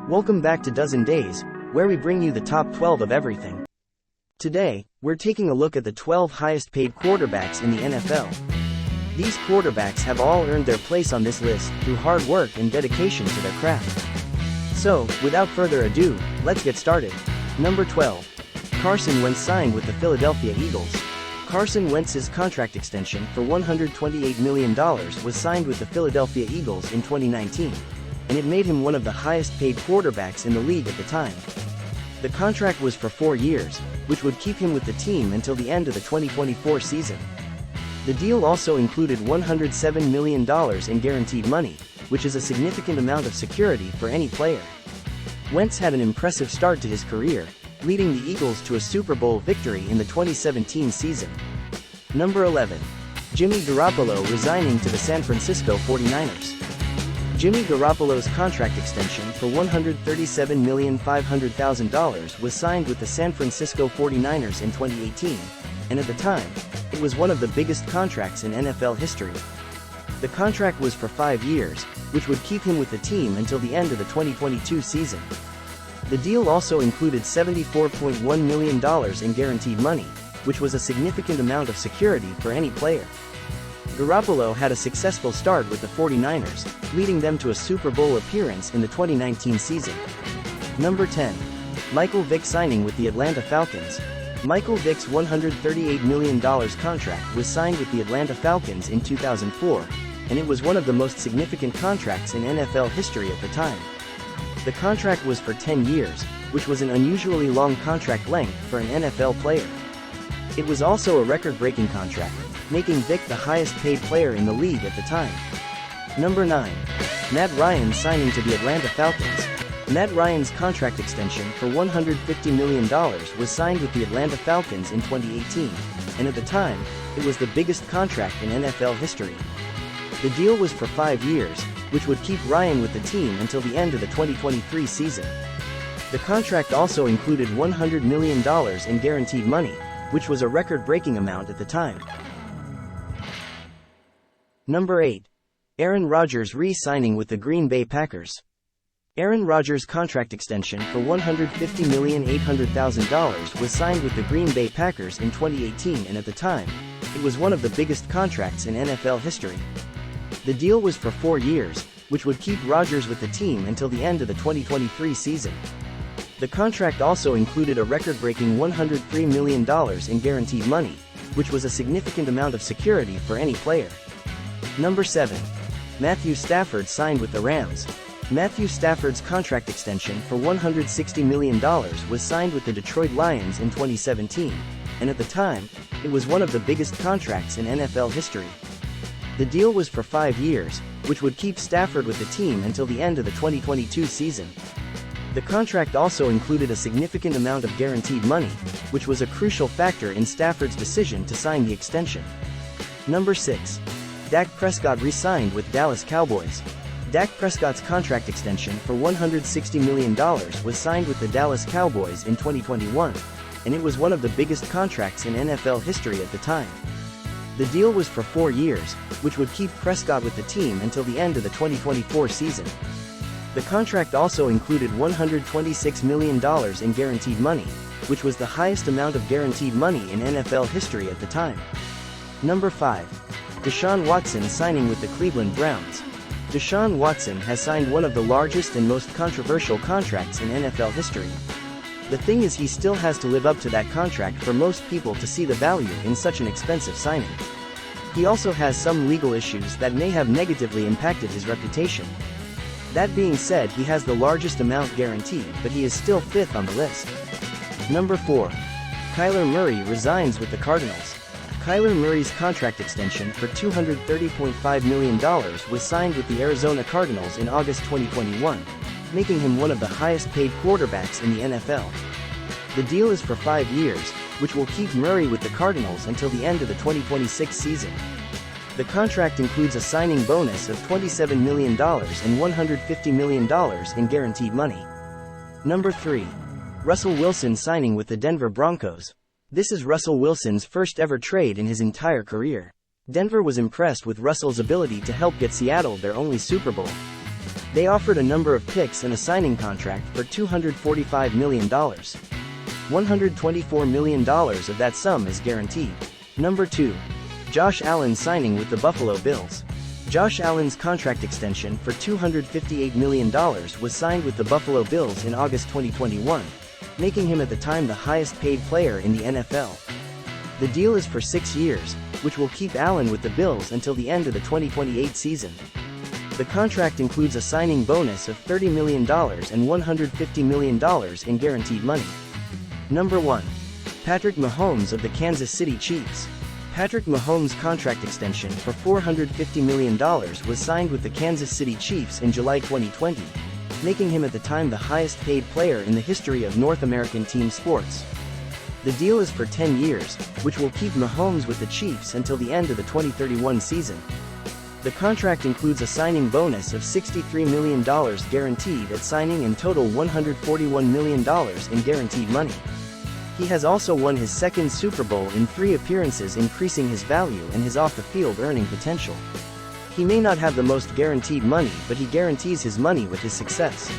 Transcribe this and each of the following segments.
Welcome back to Dozen Days, where we bring you the top 12 of everything. Today, we're taking a look at the 12 highest paid quarterbacks in the NFL. These quarterbacks have all earned their place on this list through hard work and dedication to their craft. So, without further ado, let's get started. Number 12. Carson Wentz signed with the Philadelphia Eagles. Carson Wentz's contract extension for $128 million was signed with the Philadelphia Eagles in 2019, and it made him one of the highest paid quarterbacks in the league at the time. The contract was for 4 years, which would keep him with the team until the end of the 2024 season. The deal also included $107 million in guaranteed money, which is a significant amount of security for any player. Wentz had an impressive start to his career, leading the Eagles to a Super Bowl victory in the 2017 season. Number 11. Jimmy Garoppolo resigning to the San Francisco 49ers. Jimmy Garoppolo's contract extension for $137,500,000 was signed with the San Francisco 49ers in 2018, and at the time, it was one of the biggest contracts in NFL history. The contract was for 5 years, which would keep him with the team until the end of the 2022 season. The deal also included $74.1 million in guaranteed money, which was a significant amount of security for any player. Garoppolo had a successful start with the 49ers, leading them to a Super Bowl appearance in the 2019 season. Number 10. Michael Vick signing with the Atlanta Falcons. Michael Vick's $138 million contract was signed with the Atlanta Falcons in 2004, and it was one of the most significant contracts in NFL history at the time. The contract was for 10 years, which was an unusually long contract length for an NFL player. It was also a record-breaking contract, making Vick the highest-paid player in the league at the time. Number 9. Matt Ryan signing to the Atlanta Falcons. Matt Ryan's contract extension for $150 million was signed with the Atlanta Falcons in 2018, and at the time, it was the biggest contract in NFL history. The deal was for 5 years, which would keep Ryan with the team until the end of the 2023 season. The contract also included $100 million in guaranteed money, which was a record-breaking amount at the time. Number 8. Aaron Rodgers re-signing with the Green Bay Packers. Aaron Rodgers' contract extension for $150,800,000 was signed with the Green Bay Packers in 2018, and at the time, it was one of the biggest contracts in NFL history. The deal was for 4 years, which would keep Rodgers with the team until the end of the 2023 season. The contract also included a record-breaking $103 million in guaranteed money, which was a significant amount of security for any player. Number 7. Matthew Stafford signed with the Rams. Matthew Stafford's contract extension for $160 million was signed with the Detroit Lions in 2017, and at the time, it was one of the biggest contracts in NFL history. The deal was for 5 years, which would keep Stafford with the team until the end of the 2022 season. The contract also included a significant amount of guaranteed money, which was a crucial factor in Stafford's decision to sign the extension. Number 6. Dak Prescott re-signed with Dallas Cowboys. Dak Prescott's contract extension for $160 million was signed with the Dallas Cowboys in 2021, and it was one of the biggest contracts in NFL history at the time. The deal was for 4 years, which would keep Prescott with the team until the end of the 2024 season. The contract also included $126 million in guaranteed money, which was the highest amount of guaranteed money in NFL history at the time. Number 5. Deshaun Watson signing with the Cleveland Browns. Deshaun Watson has signed one of the largest and most controversial contracts in NFL history. The thing is, he still has to live up to that contract for most people to see the value in such an expensive signing. He also has some legal issues that may have negatively impacted his reputation. That being said, he has the largest amount guaranteed, but he is still 5th on the list. Number 4. Kyler Murray resigns with the Cardinals. Kyler Murray's contract extension for $230.5 million was signed with the Arizona Cardinals in August 2021, making him one of the highest-paid quarterbacks in the NFL. The deal is for 5 years, which will keep Murray with the Cardinals until the end of the 2026 season. The contract includes a signing bonus of $27 million and $150 million in guaranteed money. Number 3. Russell Wilson signing with the Denver Broncos. This is Russell Wilson's first ever trade in his entire career. Denver was impressed with Russell's ability to help get Seattle their only Super Bowl. They offered a number of picks and a signing contract for $245 million. $124 million of that sum is guaranteed. Number 2. Josh Allen signing with the Buffalo Bills. Josh Allen's contract extension for $258 million was signed with the Buffalo Bills in August 2021, making him at the time the highest-paid player in the NFL. The deal is for 6 years, which will keep Allen with the Bills until the end of the 2028 season. The contract includes a signing bonus of $30 million and $150 million in guaranteed money. Number 1. Patrick Mahomes of the Kansas City Chiefs. Patrick Mahomes' contract extension for $450 million was signed with the Kansas City Chiefs in July 2020, making him at the time the highest-paid player in the history of North American team sports. The deal is for 10 years, which will keep Mahomes with the Chiefs until the end of the 2031 season. The contract includes a signing bonus of $63 million guaranteed at signing and total $141 million in guaranteed money. He has also won his second Super Bowl in 3 appearances, increasing his value and his off-the-field earning potential. He may not have the most guaranteed money, but he guarantees his money with his success.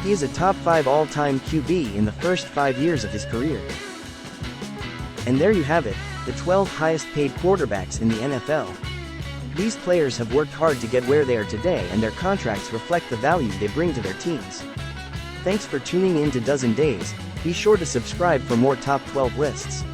He is a top 5 all-time QB in the first 5 years of his career. And there you have it, the 12 highest-paid quarterbacks in the NFL. These players have worked hard to get where they are today, and their contracts reflect the value they bring to their teams. Thanks for tuning in to Dozen Days. Be sure to subscribe for more top 12 lists.